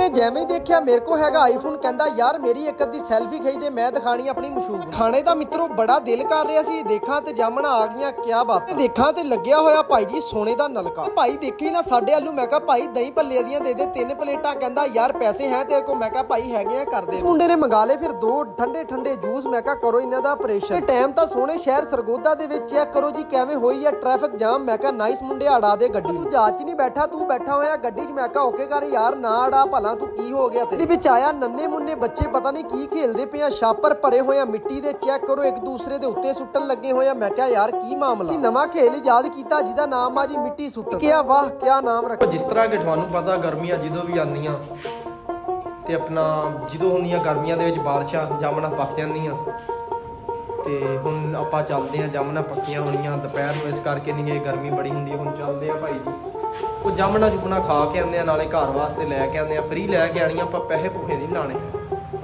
ਨੇ ਜਿਵੇਂ ਦੇਖਿਆ ਮੇਰੇ ਕੋ ਹੈਗਾ ਆਈਫੋਨ, ਕਹਿੰਦਾ ਯਾਰ ਮੇਰੀ ਇੱਕ ਅੱਧੀ ਸੈਲਫੀ ਖਿੱਚ ਦੇ, ਮੈਂ ਦਿਖਾਣੀ ਆਪਣੀ ਮਸ਼ਹੂਰ। ਖਾਣੇ ਦਾ ਮਿੱਤਰੋ ਬੜਾ ਦਿਲ ਕਰ ਰਿਹਾ ਸੀ, ਦੇਖਾਂ ਤੇ ਜਾਮਣਾ ਆ ਗਈਆਂ, ਕਿਆ ਬਾਤ। ਦੇਖਾਂ ਤੇ ਲੱਗਿਆ ਹੋਇਆ ਭਾਈ ਜੀ ਸੋਨੇ ਦਾ ਨਲਕਾ। ਭਾਈ ਦੇਖੀ ਨਾ ਸਾਡੇ ਆਲੂ, ਮੈਂ ਕਿਹਾ ਭਾਈ ਦਹੀਂ ਭੱਲੇ ਦੀਆਂ ਦੇ ਦੇ 3 ਪਲੇਟਾਂ, ਕਹਿੰਦਾ ਯਾਰ ਪੈਸੇ ਹੈ ਤੇਰੇ ਕੋ, ਮੈਂ ਕਿਹਾ ਭਾਈ ਹੈਗੇ ਆ ਕਰ ਦੇ। ਇਸ ਮੁੰਡੇ ਨੇ ਮੰਗਾ ਲਏ ਫਿਰ 2 ਠੰਡੇ ਠੰਡੇ ਜੂਸ, ਮੈਂ ਕਿਹਾ ਕਰੋ ਇਹਨਾਂ ਦਾ ਆਪਰੇਸ਼ਨ। ਟਾਈਮ ਤਾਂ ਸੋਹਣੇ ਸ਼ਹਿਰ ਸਰਗੋਦਾ ਦੇ ਵਿੱਚ, ਚੈੱਕ ਕਰੋ ਜੀ ਕਿਵੇਂ ਹੋਈ ਆ ਟ੍ਰੈਫਿਕ ਜਾਮ। ਮੈਂ ਕਿਹਾ ਨਾਈਸ ਮੁੰਡੇ ਅੜਾ ਦੇ ਗੱਡੀ, ਤੂੰ ਜਹਾਜ਼ 'ਚ ਨਹੀਂ ਬੈਠਾ, ਤੂੰ ਬੈਠਾ ਹੋਇਆ ਗੱਡੀ 'ਚ। ਮੈਂ ਕਿਹਾ ਓਕੇ ਕਰ ਯਾਰ ਨਾ ਅੜਾ, ਭਲਾ ਤੂੰ ਕੀ ਹੋ ਗਿਆ ਤੇਰੇ ਵਿੱਚ ਆਇਆ। ਨੰਨੇ ਮੁੰਨੇ ਬੱਚੇ ਪਤਾ ਨਹੀਂ ਕੀ ਖੇਲਦੇ ਪਏ ਆ, ਛਾਪਰ ਭਰੇ ਹੋਏ ਆ ਮਿੱਟੀ ਦੇ, ਚੈੱਕ ਕਰੋ ਇੱਕ ਦੂਸਰੇ ਦੇ ਉੱਤੇ ਸੁੱਟਣ ਲੱਗੇ ਹੋਏ ਆ। ਮੈਂ ਕਿਹਾ ਯਾਰ ਕੀ ਮਾਮਲਾ। ਅਸੀਂ ਨਵਾਂ ਖੇਲ ਇਜਾਦ ਕੀਤਾ ਜਿਹਦਾ ਨਾਮ ਆ ਜੀ ਮਿੱਟੀ ਸੁੱਟ। ਕਿਹਾ ਵਾਹ ਕਿਆ ਨਾਮ ਰੱਖਿਆ। ਜਿਸ ਤਰ੍ਹਾਂ ਕਿ ਤੁਹਾਨੂੰ ਪਤਾ ਗਰਮੀਆਂ ਜਦੋਂ ਵੀ ਆਉਂਦੀਆਂ ਤੇ ਆਪਣਾ ਜਦੋਂ ਹੁੰਦੀਆਂ ਗਰਮੀਆਂ ਦੇ ਵਿੱਚ ਬਾਰਿਸ਼ਾਂ ਜਾਮਣਾ ਪੱਕ ਜਾਂਦੀਆਂ, ਤੇ ਹੁਣ ਆਪਾਂ ਚੱਲਦੇ ਆ ਜਾਮਣਾ ਪੱਕੀਆਂ ਹੋਣੀਆਂ ਦੁਪਹਿਰ ਨੂੰ, ਇਸ ਕਰਕੇ ਨਹੀਂ ਇਹ ਗਰਮੀ ਬੜੀ ਹੁੰਦੀ। ਹੁਣ ਚੱਲਦੇ ਆ ਭਾਈ ਜੀ ਉਹ ਜਾਮਣਾ ਜੁਮਣਾ ਖਾ ਕੇ ਆਉਂਦੇ ਆ, ਨਾਲੇ ਘਰ ਵਾਸਤੇ ਲੈ ਕੇ ਆਉਂਦੇ ਆ, ਫ੍ਰੀ ਲੈ ਕੇ ਆਣੀਆਂ, ਆਪਾਂ ਪੈਸੇ ਭੁੱਖੇ ਨਹੀਂ ਲਾਣੇ,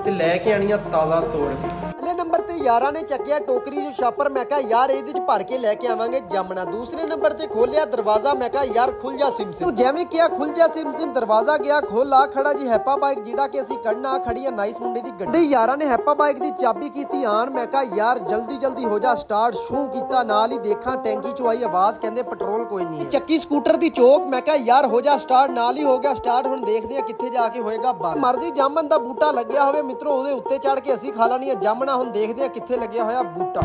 ਤੇ ਲੈ ਕੇ ਆਣੀਆਂ ਤਾਜ਼ਾ ਤੋੜ ਕੇ। ਪਹਿਲੇ ਨੰਬਰ ਤੇ ਯਾਰਾਂ ਨੇ ਚੱਕਿਆ ਟੋਕਰੀ ਜੋ ਛਾਪਰ, ਮੈਂ ਕਿਹਾ ਯਾਰ ਇਹਦੇ ਚ ਭਰ ਕੇ ਲੈ ਕੇ ਆਵਾਂਗੇ ਜਾਮਣਾ। ਦੂਸਰੇ ਨੰਬਰ ਤੇ ਖੋਲਿਆ ਦਰਵਾਜ਼ਾ, ਮੈਂ ਕਿਹਾ ਯਾਰ ਖੁੱਲ ਜਾ ਸਿਮ ਸਿਮ। ਜਿਵੇਂ ਕਿਹਾ ਖੁੱਲ ਜਾ ਸਿਮ ਸਿਮ, ਦਰਵਾਜ਼ਾ ਗਿਆ ਖੋਲ। ਆ ਖੜਾ ਜੀ ਹੈਪਾ ਬਾਈਕ ਜਿਹੜਾ ਕਿ ਅਸੀਂ ਕੱਢਣਾ, ਖੜੀ ਆ ਨਾਈਸ ਮੁੰਡੇ ਦੀ ਗੱਡੀ। ਯਾਰਾਂ ਨੇ ਹੈਪਾ ਬਾਈਕ ਦੀ ਚਾਬੀ ਕੀਤੀ ਆਨ, ਮੈਂ ਕਿਹਾ ਯਾਰ ਜਲਦੀ ਜਲਦੀ ਹੋ ਜਾ ਸਟਾਰਟ। ਸ਼ੂ ਕੀਤਾ, ਨਾਲ ਹੀ ਦੇਖਾਂ ਟੈਂਕੀ ਚੋਂ ਆਈ ਆਵਾਜ਼, ਕਹਿੰਦੇ ਪੈਟਰੋਲ ਕੋਈ ਨਹੀਂ। ਚੱਕੀ ਸਕੂਟਰ ਦੀ ਚੋਕ, ਮੈਂ ਕਿਹਾ ਯਾਰ ਹੋ ਜਾ ਸਟਾਰਟ, ਨਾਲ ਹੀ ਹੋ ਗਿਆ ਸਟਾਰਟ। ਹੁਣ ਦੇਖਦੇ ਆ ਕਿੱਥੇ ਜਾ ਕੇ ਹੋਏਗਾ ਬੰਦ। ਮਰਜ਼ੀ ਜਾਮਨ ਦਾ ਬੂਟਾ ਲੱਗਿਆ ਹੋਵੇ ਮਿੱਤਰੋ, ਉਹਦੇ ਉੱਤੇ ਚੜ ਕੇ ਅਸੀਂ ਖਾ ਲੈਣੀ ਆ ਜਾਮਣਾ। ਹੁਣ ਦੇਖਦੇ ਆ ਕਿੱਥੇ ਲੱਗਿਆ ਹੋਇਆ ਬੂਟਾ।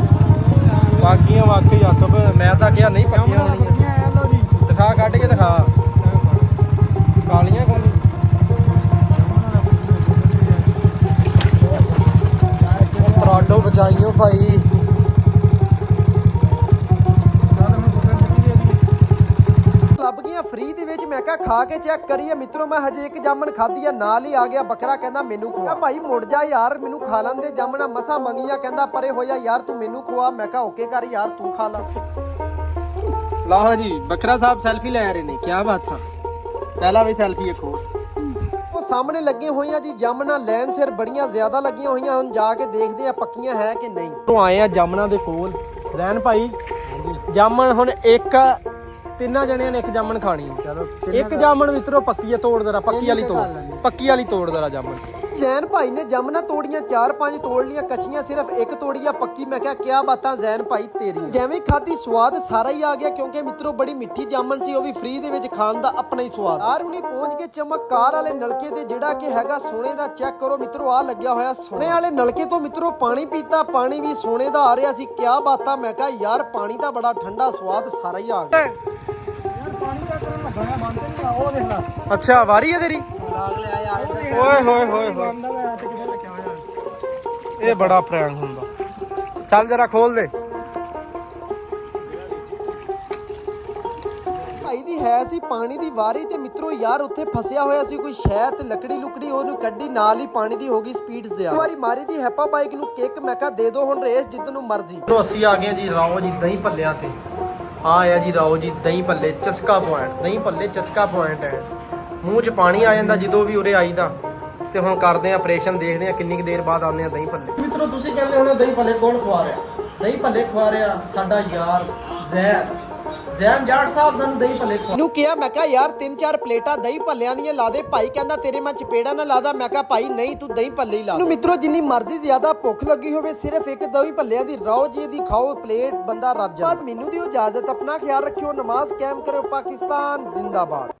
ਬਾਕੀਆਂ ਵਾਕਈ ਆਕਬ, ਮੈਂ ਤਾਂ ਕਿਹਾ ਨਹੀਂ ਪੱਕੀਆਂ ਹੋਣੀਆਂ। ਦਿਖਾ ਕੱਢ ਕੇ ਦਿਖਾ, ਕਾਲੀਆਂ ਕੋਈ ਪਰਾਡੋ ਬਚਾਈਓ ਭਾਈ। ਲੱਭ ਗਈਆਂ ਫ੍ਰੀ ਦੇ ਵਿੱਚ, ਮੈਂ ਕਿਹਾ ਖਾ ਕੇ ਚੈੱਕ ਕਰੀਏ ਮਿੱਤਰੋ। ਮੈਂ ਹਜੇ ਇੱਕ ਜਾਮਣ ਖਾਧੀ ਆ, ਨਾਲ ਹੀ ਆ ਗਿਆ ਬੱਕਰਾ, ਕਹਿੰਦਾ ਮੈਨੂੰ ਖਵਾ। ਭਾਈ ਮੁੜ ਜਾ ਯਾਰ, ਮੈਨੂੰ ਖਾ ਲੈਂਦੇ ਜਾਮਣਾ, ਮਸਾ ਮੰਗੀਆਂ, ਕਹਿੰਦਾ ਪਰੇ ਹੋ ਜਾ ਯਾਰ ਤੂੰ ਮੈਨੂੰ ਖਵਾ। ਮੈਂ ਕਿਹਾ ਓਕੇ ਕਰ ਯਾਰ ਤੂੰ ਖਾ ਲਾ। ਲਾਹ ਜੀ ਬੱਕਰਾ ਸਾਹਿਬ ਸੈਲਫੀ ਲੈ ਰਹੇ ਨੇ, ਕੀ ਬਾਤ ਆ। ਪਹਿਲਾਂ ਵੀ ਸੈਲਫੀ ਇੱਕ ਹੋਰ ਉਹ ਸਾਹਮਣੇ ਲੱਗੇ ਹੋਈਆਂ ਜੀ ਜਾਮਣਾ, ਲੈਣ ਸਿਰ ਬੜੀਆਂ ਜ਼ਿਆਦਾ ਲੱਗੀਆਂ ਹੋਈਆਂ। ਹੁਣ ਜਾ ਕੇ ਦੇਖਦੇ ਆ ਪੱਕੀਆਂ ਹੈ ਕਿ ਨਹੀਂ। ਤੋਂ ਆਏ ਆ ਜਾਮਣਾ ਦੇ ਕੋਲ ਰਹਿਣ ਭਾਈ। ਜਾਮਣ ਹੁਣ ਇੱਕ 3 ਜਣਿਆਂ ਨੇ ਇੱਕ ਜਾਮਣ ਖਾਣੀ। ਚਲੋ ਇੱਕ ਜਾਮਣ ਮਿੱਤਰੋ ਪੱਕੀ ਆ, ਤੋੜ ਦਰਾ ਪੱਕੀ ਵਾਲੀ ਤੋੜ, ਪੱਕੀ ਵਾਲੀ ਤੋੜ ਦਰਾ ਜਾਮਣ। ਜ਼ੈਨ ਭਾਈ ਨੇ ਜਾਮਣਾ ਤੋੜੀਆਂ 4-5 ਤੋੜ ਲੀਆਂ, ਕੱਚੀਆਂ ਸਿਰਫ ਇੱਕ ਤੋੜੀ ਆ ਪੱਕੀ। ਮੈਂ ਕਿਹਾ ਕਿਆ ਬਾਤਾਂ ਜ਼ੈਨ ਭਾਈ ਤੇਰੀ। ਜਿਵੇਂ ਖਾਦੀ ਸਵਾਦ ਸਾਰਾ ਹੀ ਆ ਗਿਆ, ਕਿਉਂਕਿ ਮਿੱਤਰੋ ਬੜੀ ਮਿੱਠੀ ਜਾਮਣ ਸੀ, ਉਹ ਵੀ ਫ੍ਰੀ ਦੇ ਵਿੱਚ ਖਾਣ ਦਾ ਆਪਣਾ ਹੀ ਸਵਾਦ। ਯਾਰ ਹੁਣੀ ਪਹੁੰਚ ਕੇ ਚਮਕਕਾਰ ਵਾਲੇ ਨਲਕੇ ਤੇ, ਜਿਹੜਾ ਕਿ ਹੈਗਾ ਸੋਨੇ ਦਾ। ਚੈੱਕ ਕਰੋ ਮਿੱਤਰੋ ਆ ਲੱਗਿਆ ਹੋਇਆ ਸੋਨੇ ਵਾਲੇ ਨਲਕੇ ਤੋਂ ਮਿੱਤਰੋ ਪਾਣੀ ਪੀਤਾ, ਪਾਣੀ ਵੀ ਸੋਨੇ ਦਾ ਆ ਰਿਹਾ ਸੀ। ਕਿਆ ਬਾਤਾਂ। ਮੈਂ ਕਿਹਾ ਯਾਰ ਪਾਣੀ ਦਾ ਬੜਾ ਠੰਡਾ ਸਵਾਦ ਸਾਰਾ ਹੀ ਆ ਗਿਆ। ਅੱਛਾ ਵਾਰੀ ਹੈ ਤੇਰੀ। ਓਏ ਹੋਏ ਹੋਏ ਹੋਏ, ਇਹ ਬੜਾ ਪ੍ਰੈਂਕ ਹੁੰਦਾ। ਚੱਲ ਜਰਾ ਖੋਲ ਦੇ। ਭਾਈ ਦੀ ਹੈ ਸੀ ਪਾਣੀ ਦੀ ਵਾਰੀ, ਤੇ ਮਿੱਤਰੋ ਯਾਰ ਉੱਥੇ ਫਸਿਆ ਹੋਇਆ ਸੀ ਕੋਈ ਸ਼ਾਇਦ ਲੱਕੜੀ ਲੁਕੜੀ, ਉਹਨੂੰ ਕੱਢੀ, ਨਾਲ ਹੀ ਪਾਣੀ ਦੀ ਹੋ ਗਈ ਸਪੀਡ ਜ਼ਿਆਦਾ। ਇੱਕ ਵਾਰੀ ਮਾਰੀ ਦੀ ਹੈਪਾ ਬਾਈਕ ਨੂੰ ਕਿੱਕ, ਮੈਂ ਕਿਹਾ ਦੇ ਦੋ ਹੁਣ ਰੇਸ ਜਿੱਦ ਨੂੰ ਮਰਜ਼ੀ। ਅਸੀਂ ਆ ਗਏ ਜੀ ਰਾਓ ਜੀ ਦਹੀਂ ਭੱਲਿਆਂ ਤੇ। ਆ ਜੀ ਰਾਓ ਜੀ ਦਹੀਂ ਭੱਲੇ ਚਸਕਾ ਪੁਆਇੰਟ। ਦਹੀਂ ਭੱਲੇ ਚਸਕਾ ਪੁਆਇੰਟ ਹੈ। ਮੂੰਹ 'ਚ ਪਾਣੀ ਆ ਜਾਂਦਾ ਜਦੋਂ ਵੀ ਉਰੇ ਆਈਦਾ। ਤੇ ਹੁਣ ਕਰਦੇ ਆ ਆਪਰੇਸ਼ਨ, ਦੇਖਦੇ ਆ ਕਿੰਨੀ ਕੁ ਦੇਰ ਬਾਅਦ ਆਉਂਦੇ ਆ ਦਹੀਂ ਭੱਲੇ। ਮਿੱਤਰੋ ਤੁਸੀਂ ਕਹਿੰਦੇ ਹੋ ਦਹੀਂ ਭੱਲੇ ਕੌਣ ਖਵਾ ਰਿਹਾ? ਦਹੀਂ ਭੱਲੇ ਖਵਾ ਰਿਹਾ ਸਾਡਾ ਯਾਰ ਜ਼ੈਨ ਜਾਟ ਸਾਹਿਬ ਸਾਨੂੰ ਦਹੀਂ ਭੱਲੇ ਖਵਾ। ਇਹਨੂੰ ਕਿਹਾ ਮੈਂ ਕਿਹਾ ਯਾਰ 3-4 ਪਲੇਟਾਂ ਦਹੀਂ ਭੱਲਿਆਂ ਦੀਆਂ ਲਾ ਦੇ। ਭਾਈ ਕਹਿੰਦਾ ਤੇਰੇ ਮੈਂ ਚਪੇੜਾ ਨਾ ਲਾਦਾ। ਮੈਂ ਕਿਹਾ ਭਾਈ ਨਹੀਂ ਤੂੰ ਦਹੀਂ ਭੱਲੇ ਹੀ ਲਾ। ਇਹਨੂੰ ਮਿੱਤਰੋ ਜਿੰਨੀ ਮਰਜ਼ੀ ਜ਼ਿਆਦਾ ਭੁੱਖ ਲੱਗੀ ਹੋਵੇ, ਸਿਰਫ ਇੱਕ ਦਹੀਂ ਭੱਲਿਆਂ ਦੀ ਰਾਓ ਜੀ ਦੀ ਖਾਓ ਪਲੇਟ, ਬੰਦਾ ਰੱਜ ਜਾਂਦਾ। ਮੈਨੂੰ ਦਿਓ ਇਜਾਜ਼ਤ, ਆਪਣਾ ਖਿਆਲ ਰੱਖਿਓ, ਨਮਾਜ਼ ਕਾਇਮ ਕਰਿਓ, ਪਾਕਿਸਤਾਨ ਜ਼ਿੰਦਾਬਾਦ।